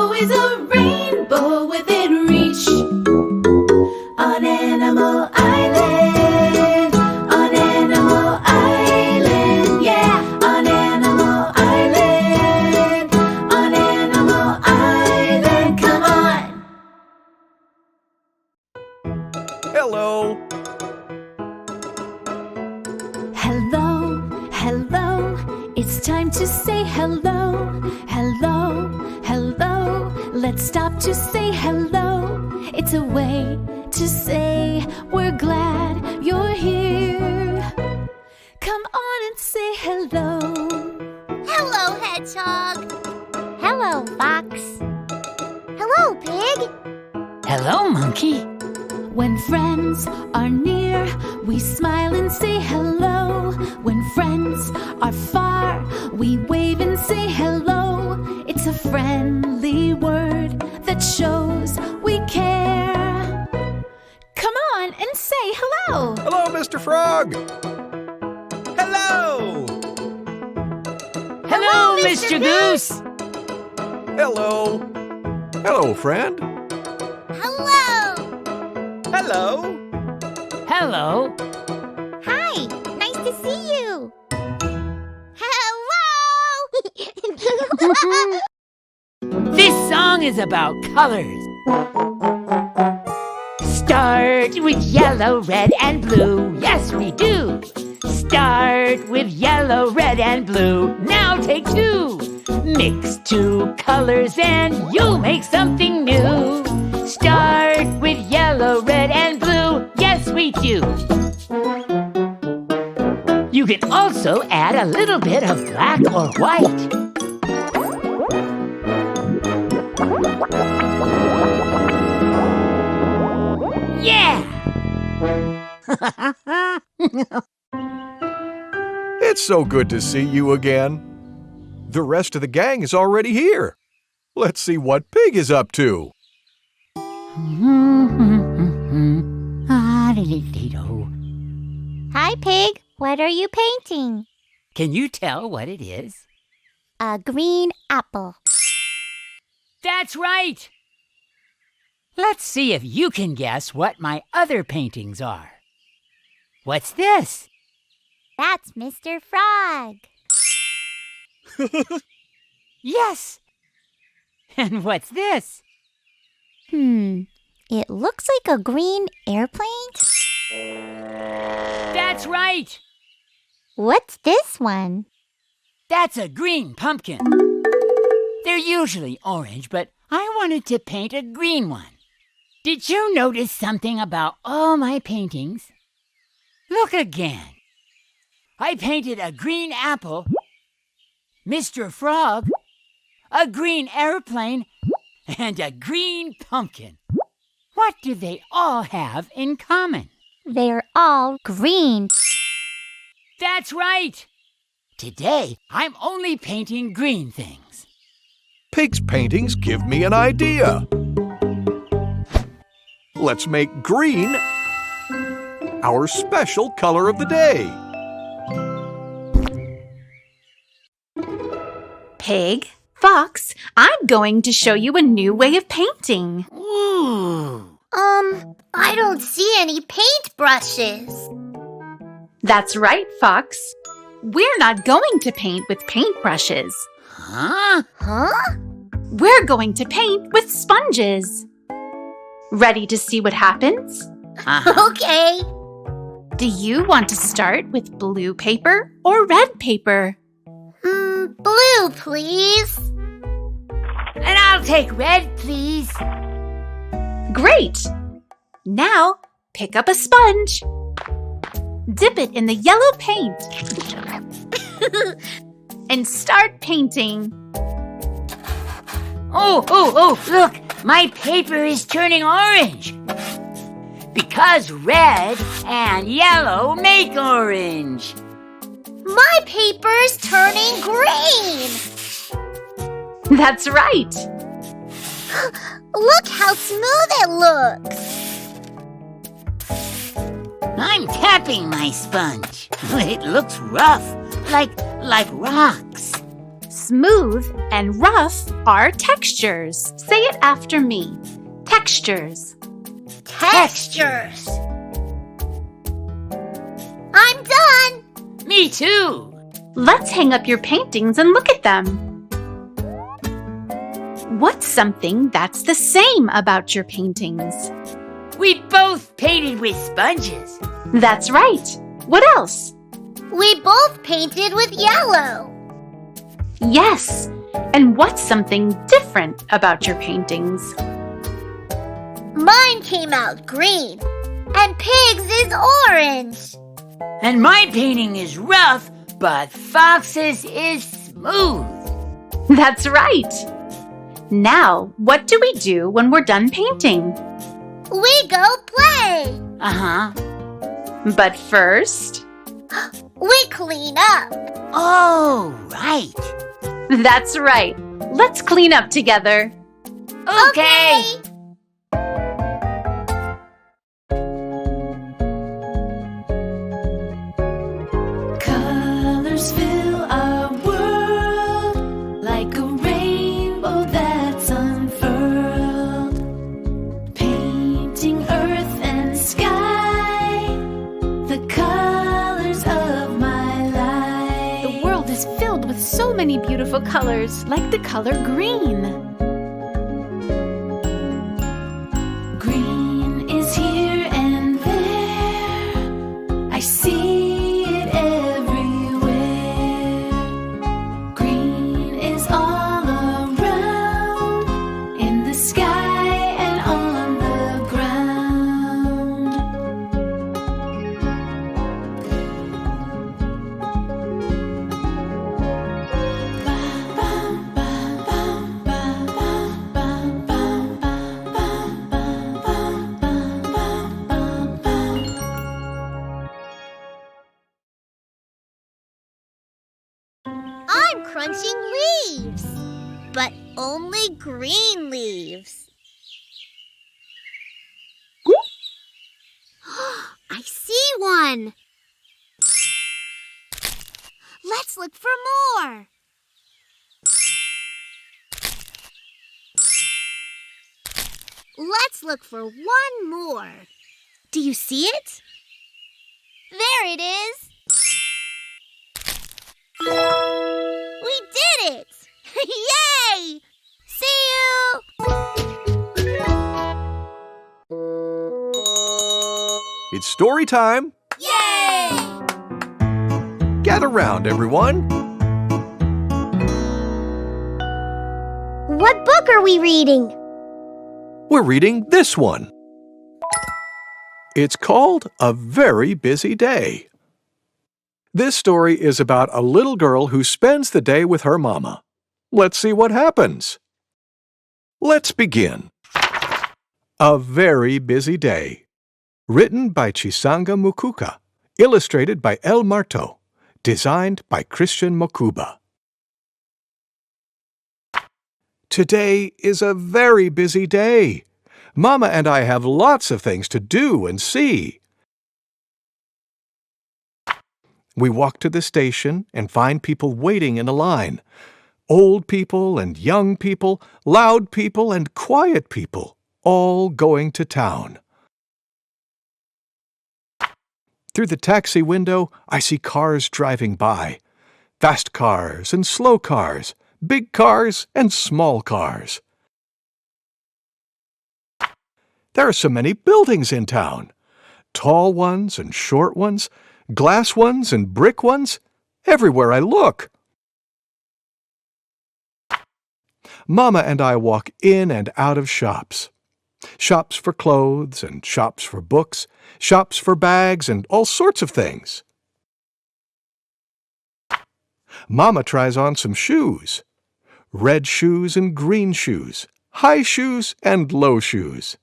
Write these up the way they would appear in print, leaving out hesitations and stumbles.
always a rainbow within reach. On Animal Island, on Animal Island, yeah, on Animal Island, on Animal Island, come on. Hello. Hello, hello, it's time to say hello. Hello, hello, let's stop to say hello. It's a way to say we're glad you're here. Come on and say hello. Hello, Hedgehog. Hello, Fox. Hello, Pig. Hello, Monkey. When friends are near, we smile and say hello. When friends are far, we wave and say hello. It's a friendly word that shows we care. Come on and say hello. Hello, Mr. Frog. Hello. Hello, Mr. Goose. Hello. Hello, friend. Hello. Hello. Hello. Hi, nice to see you. Hello. This song is about colors. Start with yellow, red, and blue. Yes, we do. Start with yellow, red, and blue. Now take two. Mix two colors and you'll make something new. Start with yellow, red, and blue. Yes, we do. You can also add a little bit of black or white. Yeah! It's so good to see you again. The rest of the gang is already here. Let's see what Pig is up to. Hi, Pig. What are you painting? Can you tell what it is? A green apple. That's right! Let's see if you can guess what my other paintings are. What's this? That's Mr. Frog. Yes! And what's this? It looks like a green airplane. That's right! What's this one? That's a green pumpkin. They're usually orange, but I wanted to paint a green one. Did you notice something about all my paintings? Look again. I painted a green apple, Mr. Frog, a green airplane, and a green pumpkin. What do they all have in common? They're all green. That's right! Today, I'm only painting green things. Pig's paintings give me an idea. Let's make green our special color of the day. Pig, Fox, I'm going to show you a new way of painting. Ooh! I don't see any paintbrushes. That's right, Fox. We're not going to paint with paintbrushes. Huh? Huh? We're going to paint with sponges. Ready to see what happens? Okay. Do you want to start with blue paper or red paper? Blue, please. And I'll take red, please. Great! Now, pick up a sponge. Dip it in the yellow paint. And start painting. Oh, look! My paper is turning orange. Because red and yellow make orange. My paper's turning green. That's right. Look how smooth it looks. I'm tapping my sponge. It looks rough, like rocks. Smooth and rough are textures. Say it after me. Textures. Textures. I'm done. Me too. Let's hang up your paintings and look at them. What's something that's the same about your paintings? We both painted with sponges. That's right. What else? We both painted with yellow. Yes. And what's something different about your paintings? Mine came out green, and Pig's is orange. And my painting is rough, but Fox's is smooth. That's right. Now, what do we do when we're done painting? We go play. Uh-huh. But first, We clean up. Oh, right. that's right. Let's clean up together. Okay. Colors fill our world like a rainbow that's unfurled, painting earth and sky, the colors of my life. The world is filled with so many beautiful colors, like the color green. Green is here and there. I see it everywhere. Green is all around, in the sky and on the ground. I'm crunching leaves, but only green leaves. I see one. Let's look for more. Let's look for one more. Do you see it? There it is. We did it! Yay! See you! It's story time. Yay! Gather round, everyone. What book are we reading? We're reading this one. It's called A Very Busy Day. This story is about a little girl who spends the day with her mama. Let's see what happens. Let's begin. A Very Busy Day. Written by Chisanga Mukuka. Illustrated by El Marto. Designed by Christian Mokuba. Today is a very busy day. Mama and I have lots of things to do and see. We walk to the station and find people waiting in a line. Old people and young people, loud people and quiet people, all going to town. Through the taxi window, I see cars driving by. Fast cars and slow cars, big cars and small cars. There are so many buildings in town. Tall ones and short ones, glass ones and brick ones, everywhere I look. Mama and I walk in and out of shops. Shops for clothes and shops for books, shops for bags and all sorts of things. Mama tries on some shoes. Red shoes and green shoes, high shoes and low shoes.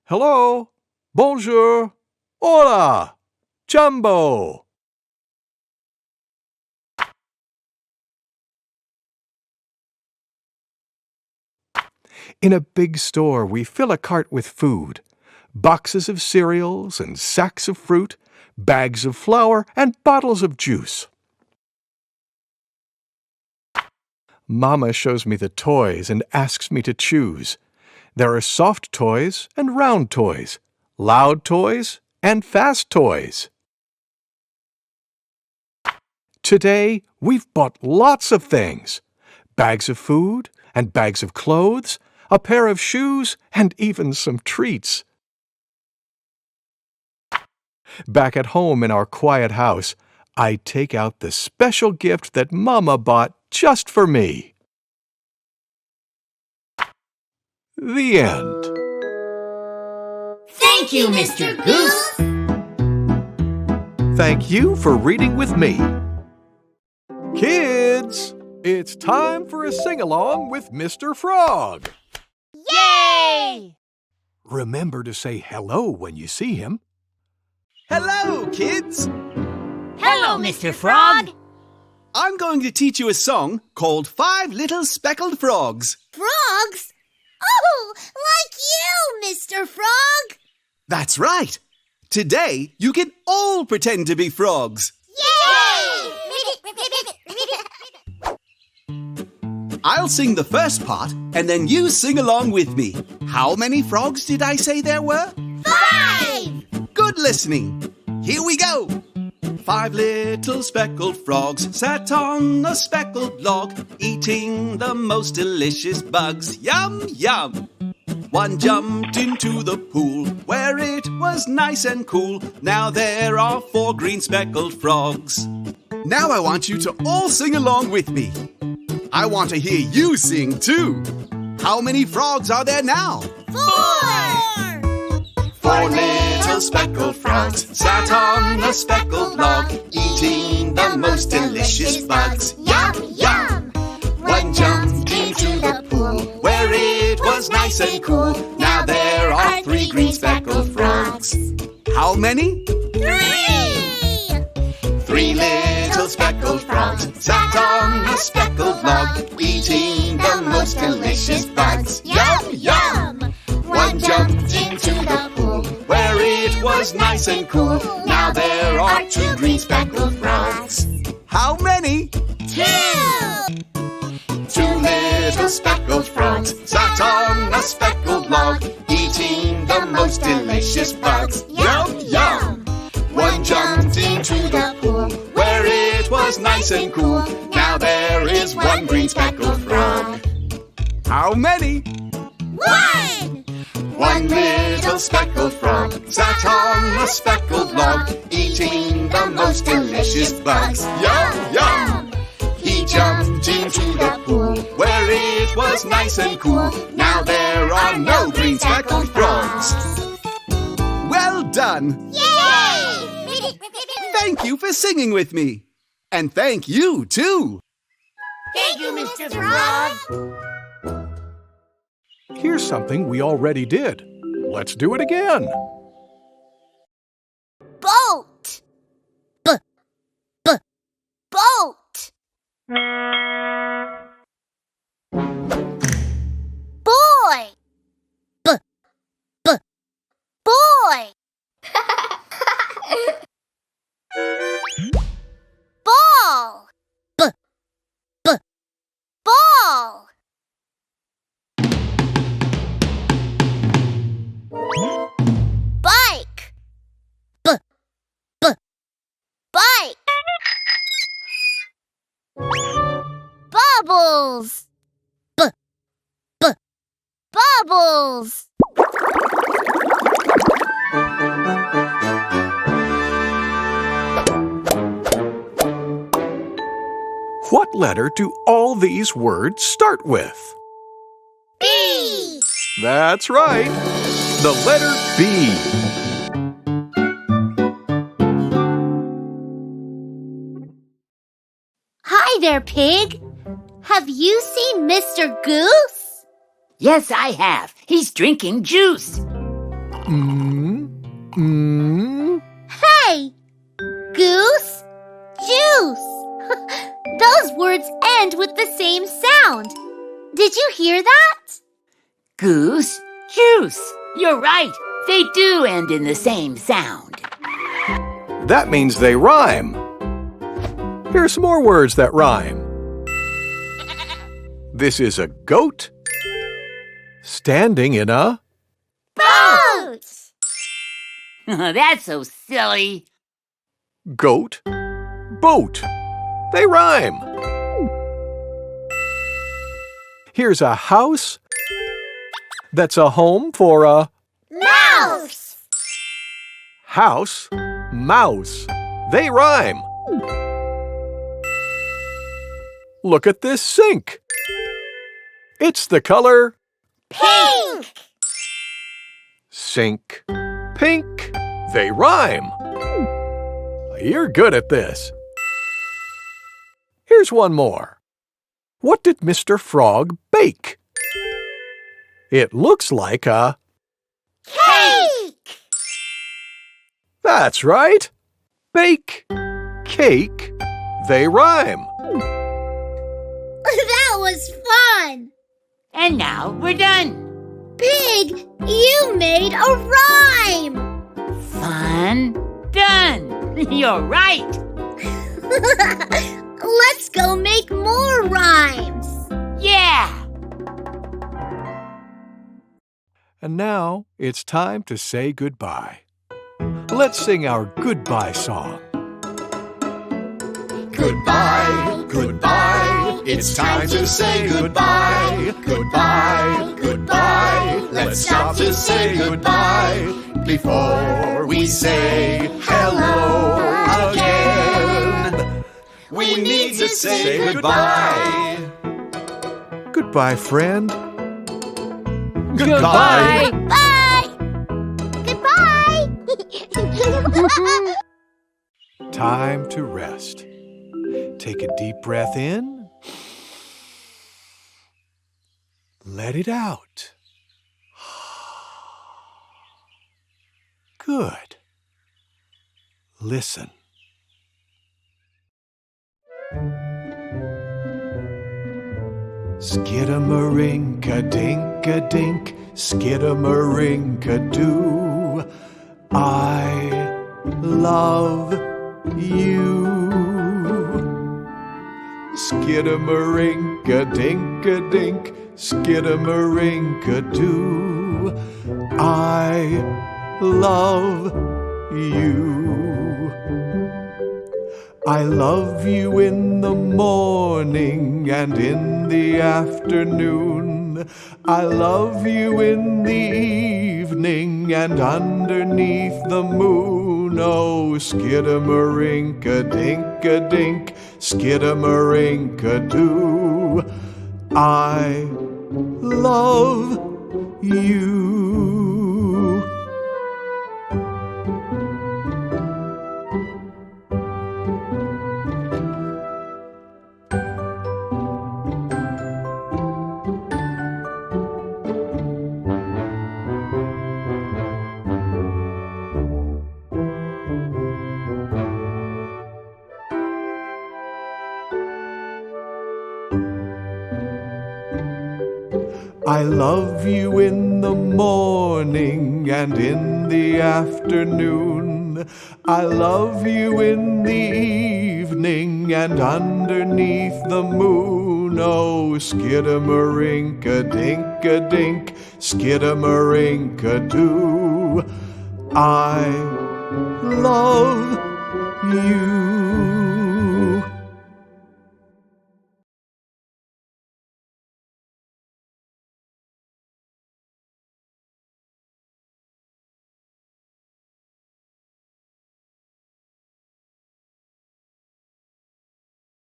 Hello, bonjour, hola, jumbo. In a big store, we fill a cart with food, boxes of cereals and sacks of fruit, bags of flour and bottles of juice. Mama shows me the toys and asks me to choose. There are soft toys and round toys, loud toys and fast toys. Today, we've bought lots of things. Bags of food and bags of clothes, a pair of shoes, and even some treats. Back at home in our quiet house, I take out the special gift that Mama bought just for me. The end. Thank you, Mr. Goose. Thank you for reading with me. Kids, it's time for a sing-along with Mr. Frog. Yay! Remember to say hello when you see him. Hello, kids! Hello, Mr. Frog. I'm going to teach you a song called 5 Little Speckled Frogs. Frogs? Oh, like you, Mr. Frog! That's right! Today, you can all pretend to be frogs. Yay! I'll sing the first part, and then you sing along with me. How many frogs did I say there were? 5! Good listening. Here we go. 5 little speckled frogs sat on a speckled log, eating the most delicious bugs. Yum, yum. One jumped into the pool where it was nice and cool. Now there are 4 green speckled frogs. Now I want you to all sing along with me. I want to hear you sing too. How many frogs are there now? 4! 4 little speckled frogs sat on a speckled log, eating the most delicious bugs. Yum, yum! One jumped into the pool where it was nice and cool. Now there are 3 green speckled frogs. How many? 3! 3 little speckled frogs sat on a speckled log, eating the most delicious bugs. Yum, yum! One jumped into the pool where it was nice and cool. Now there are 2 green speckled frogs. How many? 2! 2 little speckled frogs sat on a speckled log, eating the most delicious bugs. Yum, yum! One jumped into the pool where it was nice and cool. Now there is 1 green speckled frog. How many? 1! 1 little speckled frog sat on a speckled log, eating the most delicious bugs. Yum, yum! He jumped into the pool where it was nice and cool. Now there are no green speckled frogs. Well done! Yay! Thank you for singing with me. And thank you, too. Thank you, Mr. Frog! Here's something we already did. Let's do it again. Boat! Boat! Boy! Boy! Ball! Ball! Bike! Bike! Bubbles! Bubbles! What letter do all these words start with? B! That's right. The letter B. Hi there, Pig. Have you seen Mr. Goose? Yes, I have. He's drinking juice. Hey! Goose, juice. Those words end with the same sound. Did you hear that? Goose, juice. You're right. They do end in the same sound. That means they rhyme. Here's some more words that rhyme. This is a goat standing in a Boat! That's so silly. goat boat. They rhyme. Here's a house that's a home for a Mouse! house mouse. They rhyme. Look at this sink. It's the color Pink! sink pink. They rhyme. You're good at this. Here's one more. What did Mr. Frog bake? It looks like a Cake! That's right. Bake cake. They rhyme. That was fun! And now we're done. Pig, you made a rhyme! Fun done. You're right. Let's go make more rhymes! Yeah. And now it's time to say goodbye. Let's sing our goodbye song. Goodbye, goodbye, it's time to say goodbye. Goodbye, goodbye, let's stop to say goodbye before we say hello again. We need to say goodbye. Goodbye, friend. Goodbye. Bye! Goodbye! Time to rest. Take a deep breath in. Let it out. Good. Listen. Skidamarinka-dink-a-dink, skidamarinka-doo. I love you. Skidamarinka-dink-a-dink, skidamarinka-doo. I love you. I love you in the morning and in the afternoon. I love you in the evening and underneath the moon. Oh, skidamarinka-dink-a-dink, skidamarinka-doo. I love you. I love you in the morning and in the afternoon. I love you in the evening and underneath the moon. Oh, skidamarinka-dink-a-dink, skidamarinka-doo. I love you.